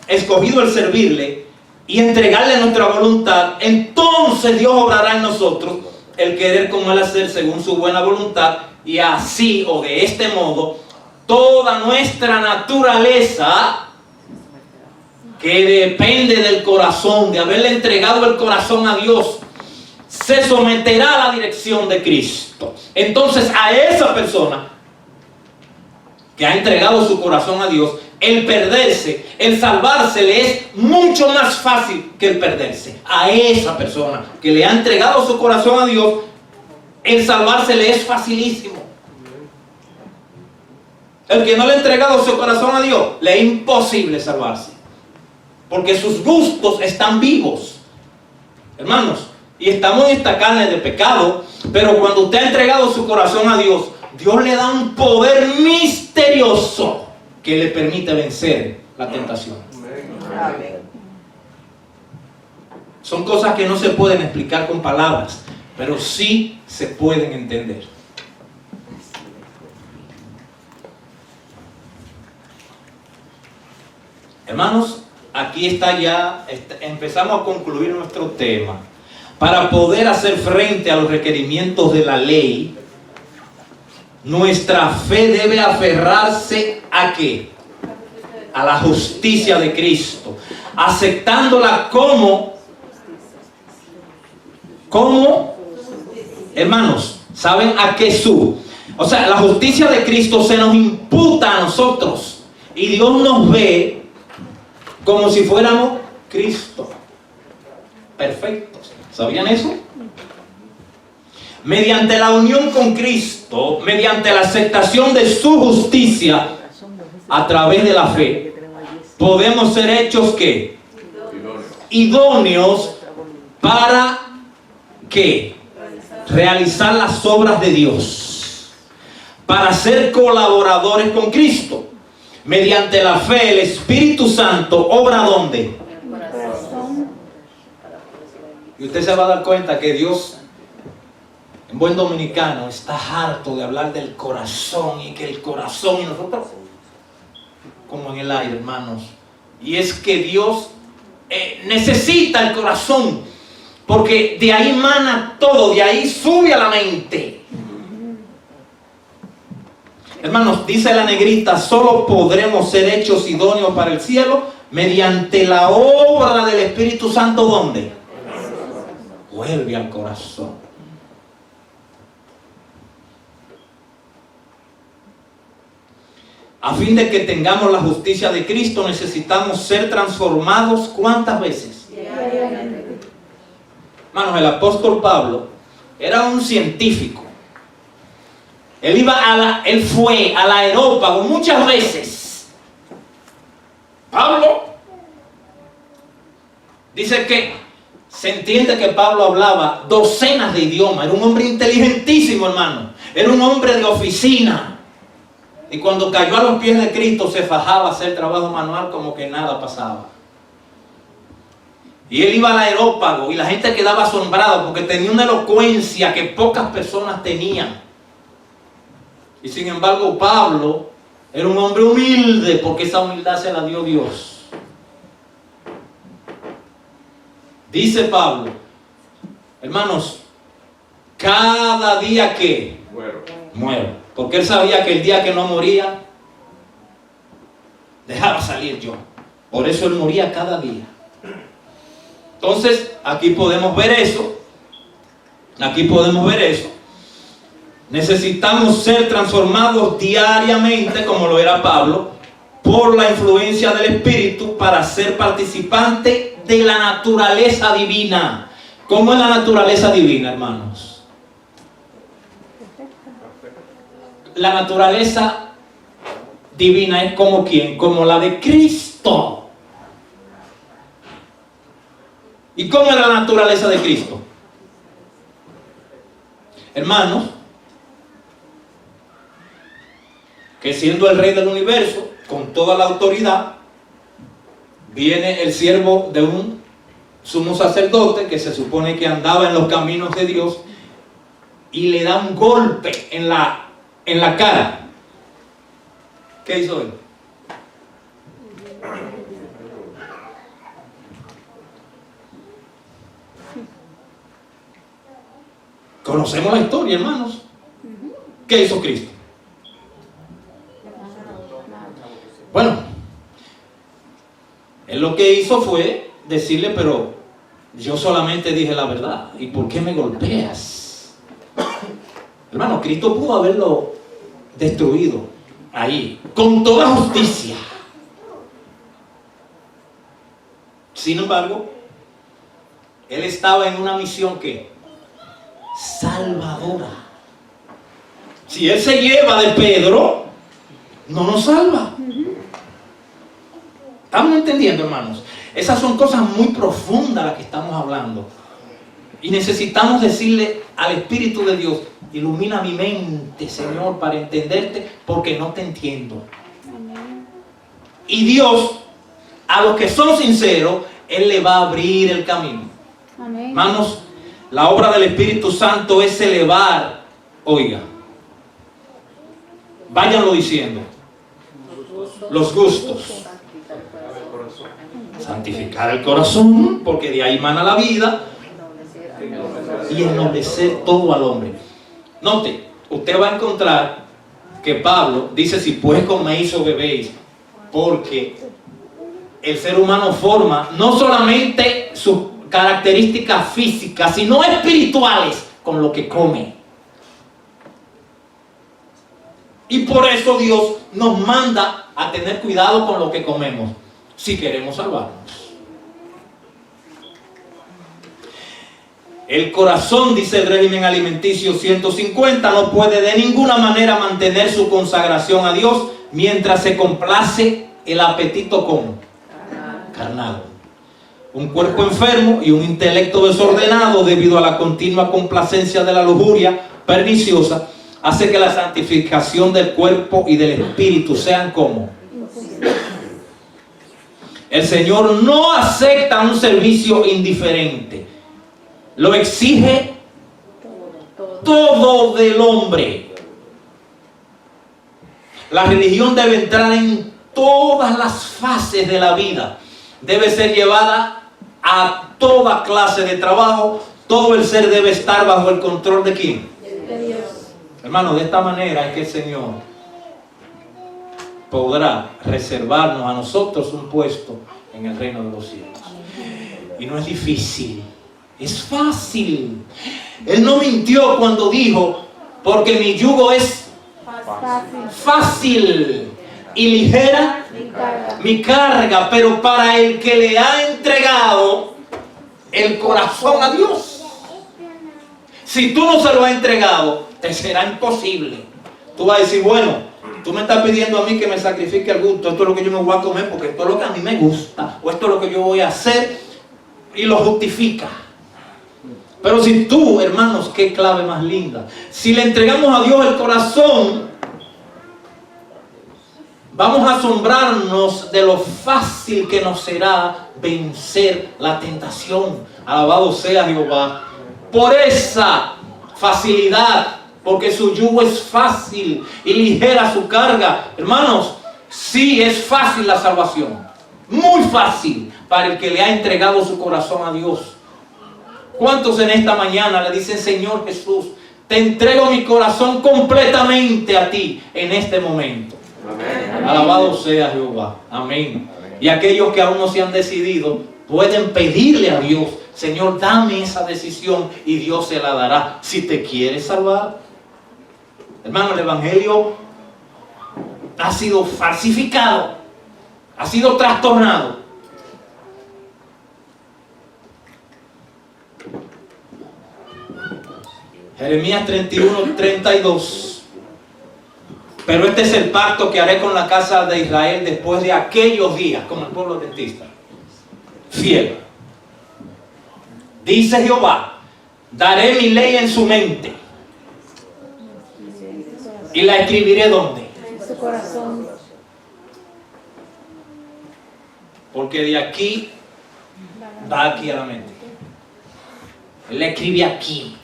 [SPEAKER 2] escogido el servirle y entregarle nuestra voluntad, entonces Dios obrará en nosotros el querer como Él hacer según su buena voluntad, y así o de este modo toda nuestra naturaleza, que depende del corazón, de haberle entregado el corazón a Dios, se someterá a la dirección de Cristo. Entonces a esa persona que ha entregado su corazón a Dios, el perderse, el salvarse le es mucho más fácil que el perderse. A esa persona que le ha entregado su corazón a Dios, el salvarse le es facilísimo. El que no le ha entregado su corazón a Dios, le es imposible salvarse, porque sus gustos están vivos, hermanos. Y estamos en esta carne de pecado, pero cuando usted ha entregado su corazón a Dios, Dios le da un poder misterioso que le permite vencer la tentación.
[SPEAKER 4] Amén.
[SPEAKER 2] Son cosas que no se pueden explicar con palabras, pero sí se pueden entender. Hermanos, aquí está ya, empezamos a concluir nuestro tema. Para poder hacer frente a los requerimientos de la ley, nuestra fe debe aferrarse ¿a qué? A la justicia de Cristo, aceptándola como, hermanos, ¿saben a qué su? O sea, la justicia de Cristo se nos imputa a nosotros y Dios nos ve como si fuéramos Cristo, perfectos. ¿Sabían eso? Mediante la unión con Cristo, mediante la aceptación de su justicia a través de la fe, podemos ser hechos ¿qué? Idóneos para ¿qué? Realizar las obras de Dios, para ser colaboradores con Cristo. Mediante la fe, el Espíritu Santo obra ¿dónde? Y usted se va a dar cuenta que Dios, en buen dominicano, está harto de hablar del corazón, y que el corazón, y nosotros como en el aire, hermanos. Y es que Dios necesita el corazón, porque de ahí mana todo, de ahí sube a la mente. Hermanos, dice la negrita, solo podremos ser hechos idóneos para el cielo mediante la obra del Espíritu Santo. ¿Dónde? Vuelve al corazón. A fin de que tengamos la justicia de Cristo, necesitamos ser transformados ¿cuántas veces? Hermanos, el apóstol Pablo era un científico. Él fue al aerópago muchas veces. Pablo dice que se entiende que Pablo hablaba docenas de idiomas. Era un hombre inteligentísimo, hermano. Era un hombre de oficina. Y cuando cayó a los pies de Cristo se fajaba a hacer trabajo manual como que nada pasaba. Y él iba al aerópago y la gente quedaba asombrada porque tenía una elocuencia que pocas personas tenían. Y sin embargo Pablo era un hombre humilde, porque esa humildad se la dio Dios. Dice Pablo, hermanos, cada día que muero, porque él sabía que el día que no moría, dejaba salir yo. Por eso él moría cada día. Entonces, aquí podemos ver eso. Aquí podemos ver eso. Necesitamos ser transformados diariamente, como lo era Pablo, por la influencia del Espíritu para ser participante de la naturaleza divina. ¿Cómo es la naturaleza divina, hermanos? La naturaleza divina es como ¿quién? Como la de Cristo. ¿Y cómo es la naturaleza de Cristo? Hermanos, que siendo el Rey del universo, con toda la autoridad, viene el siervo de un sumo sacerdote que se supone que andaba en los caminos de Dios y le da un golpe en la cara. ¿Qué hizo él? Conocemos la historia, hermanos. ¿Qué hizo Cristo? Bueno, él lo que hizo fue decirle, pero yo solamente dije la verdad. ¿Y por qué me golpeas? Hermano, Cristo pudo haberlo destruido ahí, con toda justicia. Sin embargo, él estaba en una misión que salvadora. Si él se lleva de Pedro, no nos salva. ¿Estamos entendiendo, hermanos? Esas son cosas muy profundas las que estamos hablando. Y necesitamos decirle al Espíritu de Dios, ilumina mi mente, Señor, para entenderte, porque no te entiendo. Y Dios, a los que son sinceros, Él le va a abrir el camino.
[SPEAKER 6] Amén.
[SPEAKER 2] Hermanos, la obra del Espíritu Santo es elevar, oiga, váyanlo diciendo, los gustos. Santificar el corazón, porque de ahí mana la vida, y ennoblecer todo al hombre. Note, usted va a encontrar que Pablo dice, si pues coméis o bebéis, porque el ser humano forma no solamente sus características físicas, sino espirituales con lo que come. Y por eso Dios nos manda a tener cuidado con lo que comemos, si queremos salvarnos. El corazón, dice el régimen alimenticio 150, no puede de ninguna manera mantener su consagración a Dios mientras se complace el apetito como carnal. Un cuerpo enfermo y un intelecto desordenado debido a la continua complacencia de la lujuria perniciosa hace que la santificación del cuerpo y del espíritu sean como. El Señor no acepta un servicio indiferente. Lo exige todo del hombre. La religión debe entrar en todas las fases de la vida. Debe ser llevada a toda clase de trabajo. Todo el ser debe estar bajo el control de ¿quién?
[SPEAKER 6] De Dios.
[SPEAKER 2] Hermano, de esta manera es que el Señor podrá reservarnos a nosotros un puesto en el reino de los cielos. Y no es difícil, es fácil. Él no mintió cuando dijo, porque mi yugo es fácil y ligera mi carga, pero para el que le ha entregado el corazón a Dios. Si tú no se lo has entregado, te será imposible. Tú vas a decir, bueno, tú me estás pidiendo a mí que me sacrifique al gusto, esto es lo que yo me voy a comer porque esto es lo que a mí me gusta, o esto es lo que yo voy a hacer, y lo justifica. Pero si tú, hermanos, qué clave más linda, si le entregamos a Dios el corazón, vamos a asombrarnos de lo fácil que nos será vencer la tentación. Alabado sea Jehová por esa facilidad, porque su yugo es fácil y ligera su carga. Hermanos, sí es fácil la salvación, muy fácil para el que le ha entregado su corazón a Dios. ¿Cuántos en esta mañana le dicen: Señor Jesús, te entrego mi corazón completamente a ti en este momento?
[SPEAKER 3] Amén.
[SPEAKER 2] Alabado sea Jehová. Amén. Y aquellos que aún no se han decidido pueden pedirle a Dios: Señor, dame esa decisión, y Dios se la dará si te quiere salvar. Hermano, el evangelio ha sido falsificado, ha sido trastornado. Jeremías 31:32. Pero este es el pacto que haré con la casa de Israel después de aquellos días, como el pueblo adventista fiel. Dice Jehová: daré mi ley en su mente y la escribiré ¿dónde?
[SPEAKER 6] En su corazón.
[SPEAKER 2] Porque de aquí va aquí a la mente. Él la escribe aquí.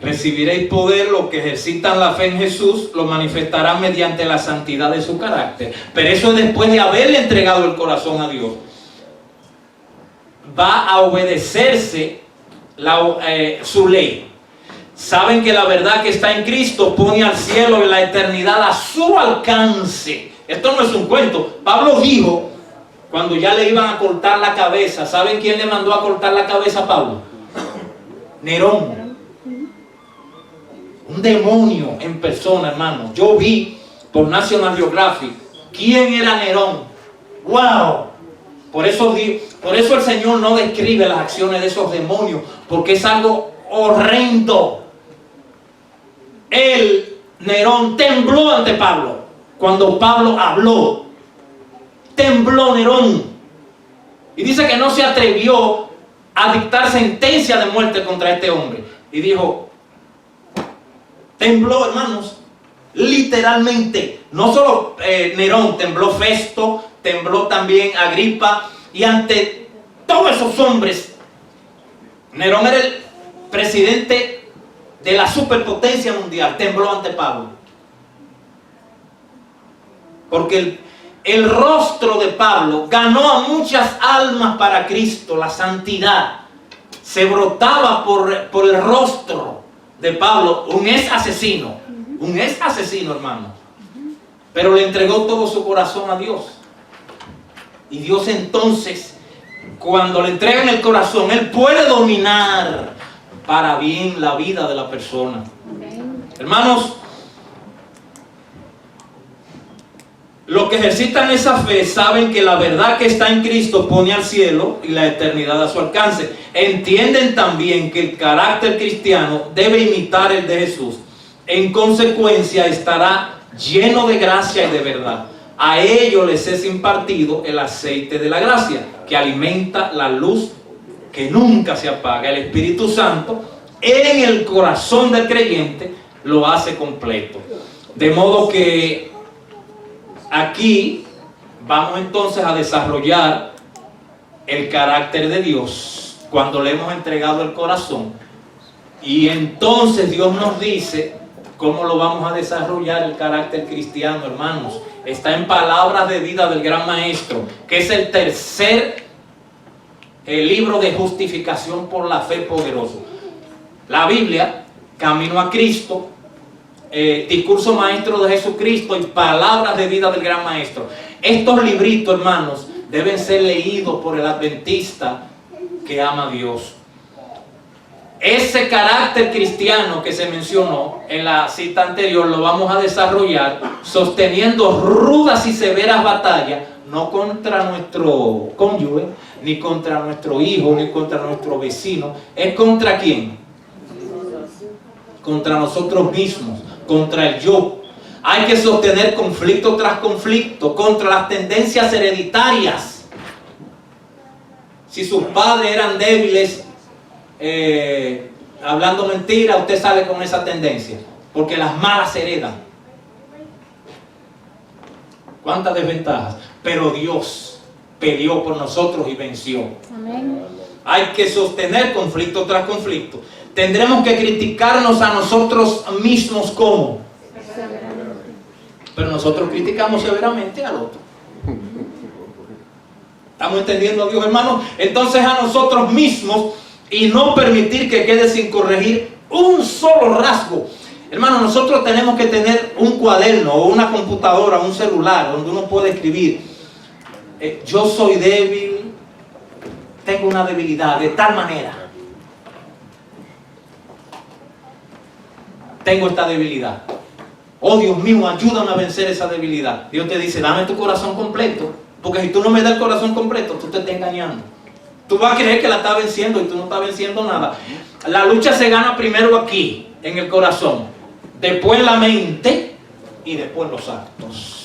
[SPEAKER 2] Recibiréis poder. Los que ejercitan la fe en Jesús lo manifestarán mediante la santidad de su carácter. Pero eso es después de haberle entregado el corazón a Dios. Va a obedecerse su ley. Saben que la verdad que está en Cristo pone al cielo y la eternidad a su alcance. Esto no es un cuento. Pablo dijo, cuando ya le iban a cortar la cabeza, ¿saben quién le mandó a cortar la cabeza a Pablo? Nerón. Un demonio en persona, hermano. Yo vi por National Geographic quién era Nerón. ¡Wow! Por eso el Señor no describe las acciones de esos demonios, porque es algo horrendo. Nerón tembló ante Pablo. Cuando Pablo habló, tembló Nerón. Y dice que no se atrevió a dictar sentencia de muerte contra este hombre. Y dijo, tembló, hermanos, literalmente. No solo Nerón, tembló Festo, tembló también Agripa. Y ante todos esos hombres, Nerón era el presidente de la superpotencia mundial, tembló ante Pablo. Porque el rostro de Pablo ganó a muchas almas para Cristo. La santidad se brotaba por el rostro de Pablo. Un ex asesino, hermano, pero le entregó todo su corazón a Dios. Y Dios entonces, cuando le entregan el corazón, Él puede dominar para bien la vida de la persona. Hermanos, los que ejercitan esa fe saben que la verdad que está en Cristo pone al cielo y la eternidad a su alcance. Entienden también que el carácter cristiano debe imitar el de Jesús. En consecuencia, estará lleno de gracia y de verdad. A ellos les es impartido el aceite de la gracia, que alimenta la luz que nunca se apaga. El Espíritu Santo en el corazón del creyente lo hace completo. De modo que aquí vamos entonces a desarrollar el carácter de Dios cuando le hemos entregado el corazón. Y entonces Dios nos dice cómo lo vamos a desarrollar el carácter cristiano, hermanos. Está en Palabras de Vida del Gran Maestro, que es el tercer libro de justificación por la fe poderoso. La Biblia, Camino a Cristo, Discurso Maestro de Jesucristo y Palabras de Vida del Gran Maestro. Estos libritos, hermanos, deben ser leídos por el adventista que ama a Dios. Ese carácter cristiano que se mencionó en la cita anterior lo vamos a desarrollar sosteniendo rudas y severas batallas, no contra nuestro cónyuge, ni contra nuestro hijo, ni contra nuestro vecino. ¿Es contra quién? Contra nosotros mismos, contra el yo. Hay que sostener conflicto tras conflicto, contra las tendencias hereditarias. Si sus padres eran débiles, hablando mentira, usted sale con esa tendencia, porque las malas se heredan. ¿Cuántas desventajas? Pero Dios peleó por nosotros y venció.
[SPEAKER 6] Amén.
[SPEAKER 2] Hay que sostener conflicto tras conflicto. Tendremos que criticarnos a nosotros mismos. ¿Cómo? pero nosotros criticamos severamente al otro. ¿Estamos entendiendo a Dios, hermanos? Entonces a nosotros mismos, y no permitir que quede sin corregir un solo rasgo. Hermano, nosotros tenemos que tener un cuaderno o una computadora, un celular, donde uno puede escribir, yo soy débil, tengo una debilidad, de tal manera. Tengo esta debilidad. Oh Dios mío, ayúdame a vencer esa debilidad. Dios te dice, dame tu corazón completo. Porque si tú no me das el corazón completo, tú te estás engañando. Tú vas a creer que la estás venciendo y tú no estás venciendo nada. La lucha se gana primero aquí, en el corazón. Después en la mente y después en los actos.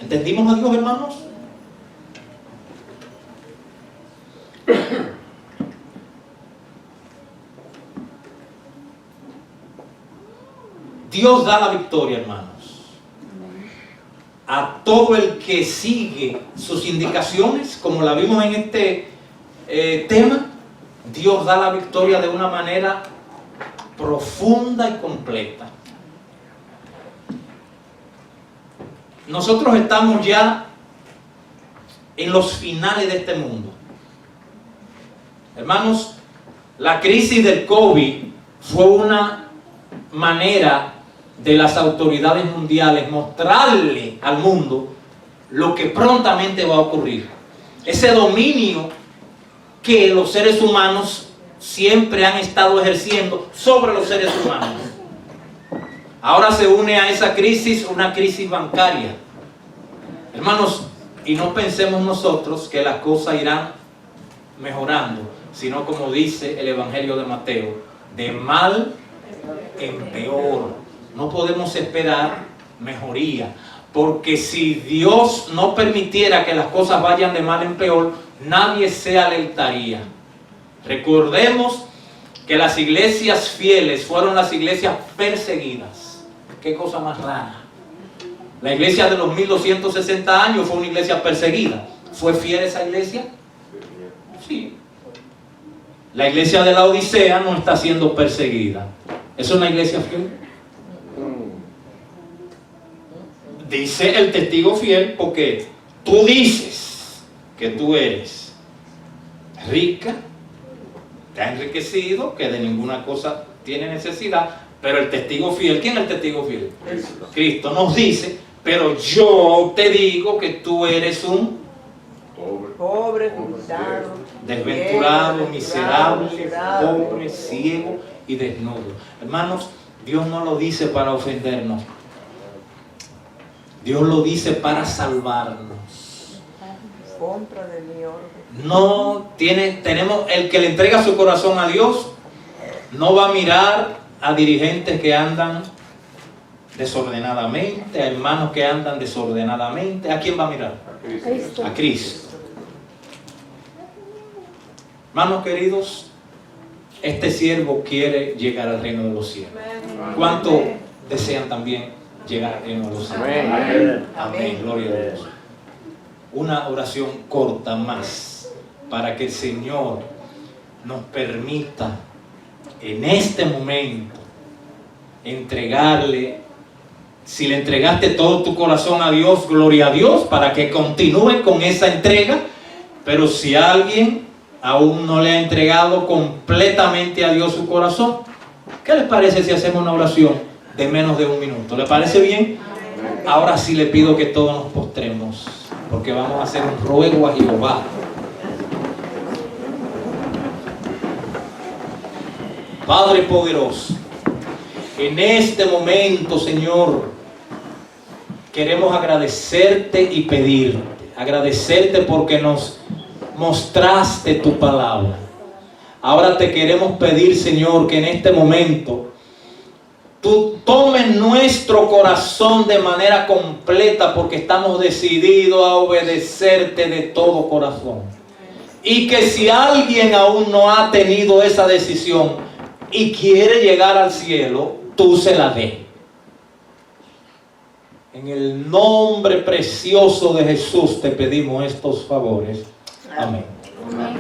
[SPEAKER 2] ¿Entendimos a Dios, hermanos? Dios da la victoria, hermanos, a todo el que sigue sus indicaciones, como la vimos en este tema. Dios da la victoria de una manera profunda y completa. Nosotros estamos ya en los finales de este mundo. Hermanos, la crisis del COVID fue una manera de las autoridades mundiales mostrarle al mundo lo que prontamente va a ocurrir. Ese dominio que los seres humanos siempre han estado ejerciendo sobre los seres humanos. Ahora se une a esa crisis una crisis bancaria. Hermanos, y no pensemos nosotros que las cosas irán mejorando, sino como dice el Evangelio de Mateo, de mal en peor. No podemos esperar mejoría, porque si Dios no permitiera que las cosas vayan de mal en peor, nadie se alertaría. Recordemos que las iglesias fieles fueron las iglesias perseguidas. Qué cosa más rara. La iglesia de los 1260 años fue una iglesia perseguida. ¿Fue fiel esa iglesia? Sí. La iglesia de la Odisea no está siendo perseguida. ¿Es una iglesia fiel? Dice el testigo fiel, porque tú dices que tú eres rica, te has enriquecido, que de ninguna cosa tiene necesidad, pero el testigo fiel, ¿quién es el testigo fiel? Cristo nos dice, pero yo te digo que tú eres un
[SPEAKER 4] pobre, juntado,
[SPEAKER 2] desventurado, miserable, pobre, ciego y desnudo. Hermanos, Dios no lo dice para ofendernos. Dios lo dice para salvarnos.
[SPEAKER 4] Contra de mi orden.
[SPEAKER 2] No tenemos el que le entrega su corazón a Dios, no va a mirar a dirigentes que andan desordenadamente, a hermanos que andan desordenadamente. ¿A quién va a mirar? A Cristo. Hermanos queridos, este siervo quiere llegar al reino de los cielos. ¿Cuánto desean también llegar al reino de los cielos?
[SPEAKER 3] Amén.
[SPEAKER 2] Amén, gloria a Dios. Una oración corta más para que el Señor nos permita en este momento entregarle. Si le entregaste todo tu corazón a Dios, gloria a Dios, para que continúe con esa entrega. Pero si alguien aún no le ha entregado completamente a Dios su corazón, ¿qué les parece si hacemos una oración de menos de un minuto? ¿Le parece bien? Ahora sí le pido que todos nos postremos, porque vamos a hacer un ruego a Jehová. Padre poderoso, en este momento, Señor, queremos agradecerte y pedirte. Agradecerte porque nos mostraste tu palabra. Ahora te queremos pedir, Señor, que en este momento tú tomes nuestro corazón de manera completa, porque estamos decididos a obedecerte de todo corazón. Y que si alguien aún no ha tenido esa decisión y quiere llegar al cielo, tú se la des. En el nombre precioso de Jesús te pedimos estos favores. Amén.
[SPEAKER 5] Amén.